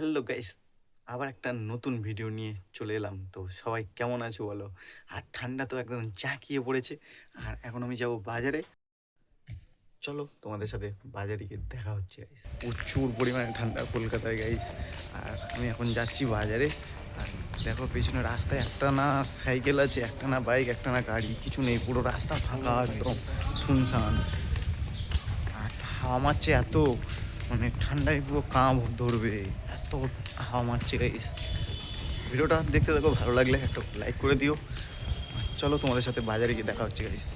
Hello guys, আবার একটা নতুন ভিডিও নিয়ে চলে এলাম। তো সবাই কেমন আছো বলো? আর ঠান্ডা তো একদম জাঁকিয়ে পড়েছে। আর এখন আমি যাব বাজারে। চলো তোমাদের সাথে বাজারে গিয়ে দেখা হচ্ছে গাইস। প্রচুর পরিমাণে ঠান্ডা কলকাতায় গাইস। আর আমি এখন যাচ্ছি বাজারে। আর দেখো পেছনে রাস্তায় একটা না সাইকেল আছে, একটা না বাইক, একটা না গাড়ি, কিছু নেই, পুরো রাস্তা ফাঁকা একদম শুনশান। আর হাওয়া মারছে এত, মানে ঠান্ডায় পুরো কাঁপ ধরবে, এত হাওয়া মারছে গাইস। ভিডিওটা দেখতে দেখো, ভালো লাগলে একটা লাইক করে দিও। চলো তোমাদের সাথে বাজারে গিয়ে দেখা হচ্ছে গাইস।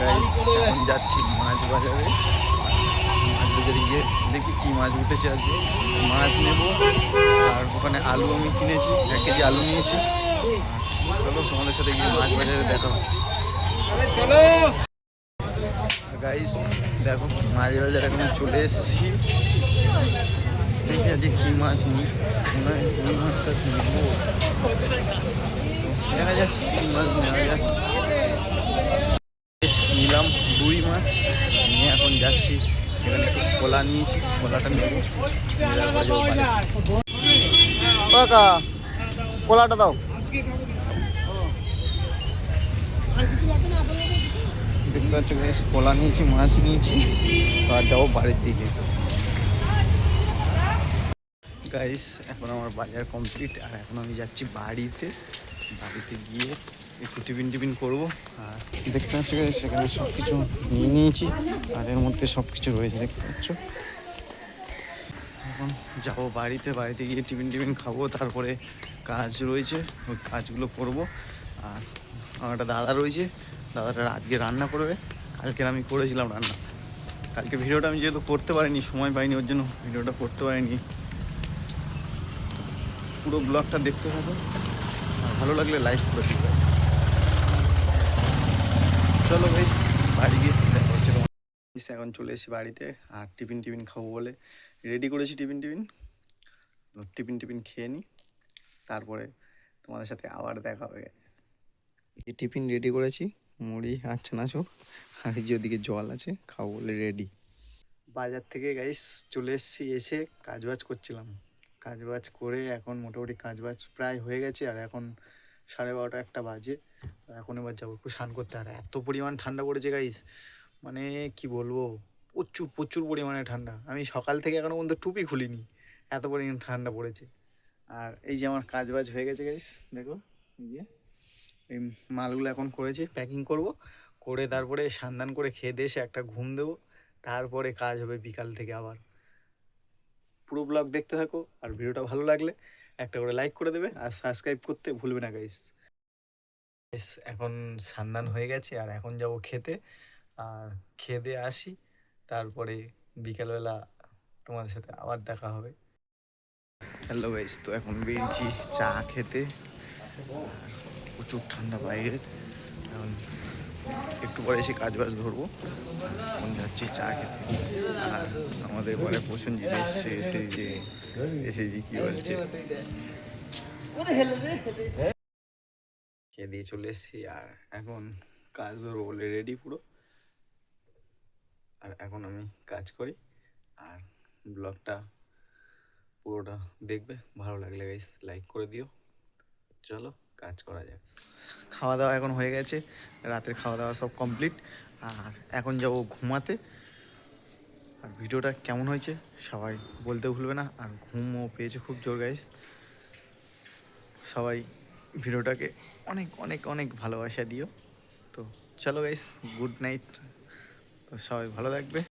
গাইস এখন যাচ্ছি মাছ বাজারে। মাছ বাজারে গিয়ে দেখি কী মাছ উঠেছে আজকে, মাছ নেব। আর ওখানে আলু আমি কিনেছি, 1 কেজি আলু নিয়েছি। চলো তোমাদের সাথে গিয়ে মাছ বাজারে দেখা হচ্ছে। গাইস দেখো মাছ বাজারে এখন চলে এসেছি। দেখি আজকে কী মাছ নিই, মনে হয় রুই মাছটা নেবো। দেখা যাক কী মাছ নেওয়া যায়। নিলাম রুই মাছ, নিয়ে এখন যাচ্ছি। এখানে একটু কলা নিয়েছি, কলাটা নেব। কাকা কলাটা দাও। দেখতে পাচ্ছ কলা নিয়েছি, মাছ নিয়েছি। আর যাবো বাড়ির দিকে। গাইস এখন আমার বাজার কমপ্লিট, আর এখন আমি যাচ্ছি বাড়িতে। বাড়িতে গিয়ে একটু টিফিন করবো। আর দেখতে পাচ্ছ গাইস সেখানে সব কিছু নিয়ে নিয়েছি, আর এর মধ্যে সব কিছু রয়েছে দেখতে পাচ্ছ। এখন যাবো বাড়িতে, বাড়িতে গিয়ে টিফিন খাবো। তারপরে কাজ রয়েছে, ওই কাজগুলো করবো। আর আমার একটা দাদা রয়েছে, দাদাটা আজকে রান্না করবে। কালকে আমি করেছিলাম রান্না। কালকে ভিডিওটা আমি যেহেতু করতে পারিনি, সময় পাইনি, ওর জন্য ভিডিওটা করতে পারিনি। পুরো ব্লগটা দেখতে থাকো, আর ভালো লাগলে লাইক করে দিও গাইস। চলো গাইস বাড়ি গিয়ে দেখা হচ্ছে তোমার। এখন চলে এসেছি বাড়িতে, আর টিফিন খাবো বলে রেডি করেছি। টিফিন খেয়ে নিই, তারপরে তোমাদের সাথে আবার দেখা হবে গাইস। এই টিফিন রেডি করেছি, মুড়ি আর চানাচুর, আর এই যে ওদিকে জল আছে, খাবো বলে রেডি। বাজার থেকে গাইস চলে এসেছি, এসে কাজবাজ করছিলাম। কাজবাজ করে এখন মোটামুটি কাজবাজ প্রায় হয়ে গেছে। আর এখন 12:30 একটা বাজে। এখন এবার যাবো একটু স্নান করতে। আর এত পরিমাণ ঠান্ডা পড়েছে গাইস, মানে কি বলবো, প্রচুর প্রচুর পরিমাণে ঠান্ডা। আমি সকাল থেকে এখনো পর্যন্ত টুপি খুলিনি, এত পরিমাণ ঠান্ডা পড়েছে। আর এই যে আমার কাজবাজ হয়ে গেছে গাইস, দেখো এই যে এই মালগুলো এখন করেছি, প্যাকিং করব। করে তারপরে স্নান করে খেয়ে দিয়ে এসে একটা ঘুম দেবো। তারপরে কাজ হবে বিকাল থেকে আবার। পুরো ব্লগ দেখতে থাকো, আর ভিডিওটা ভালো লাগলে একটা করে লাইক করে দেবে, আর সাবস্ক্রাইব করতে ভুলবে না গাইস। এখন স্নান হয়ে গেছে, আর এখন যাব খেতে। আর খেয়ে দিয়ে আসি, তারপরে বিকালবেলা তোমাদের সাথে আবার দেখা হবে। হ্যালো গাইস, তো এখন বেরিয়েছি চা খেতে। প্রচুর ঠান্ডা বাইরে। এখন একটু পরে এসে কাজ বাজ ধরবো। এখন যাচ্ছি চা খেতে। আর আমাদের ঘরে প্রসেনজিৎ এসে যে কি বলছে, খেয়ে দিয়ে চলে এসেছি। আর এখন কাজ ধরবো বলে রেডি পুরো। আর এখন আমি কাজ করি, আর ব্লগটা পুরোটা দেখবে, ভালো লাগলে গাইস লাইক করে দিও। চলো কাজ করা যাক। খাওয়া দাওয়া এখন হয়ে গেছে, রাতের খাওয়া দাওয়া সব কমপ্লিট। আর এখন যাব ঘুমাতে। আর ভিডিওটা কেমন হয়েছে সবাই বলতে ভুলবে না। আর ঘুমও পেয়েছে খুব জোর গাইস। সবাই ভিডিওটাকে অনেক অনেক অনেক ভালোবাসা দিও। তো চলো গাইস, গুড নাইট। তো সবাই ভালো থাকবে।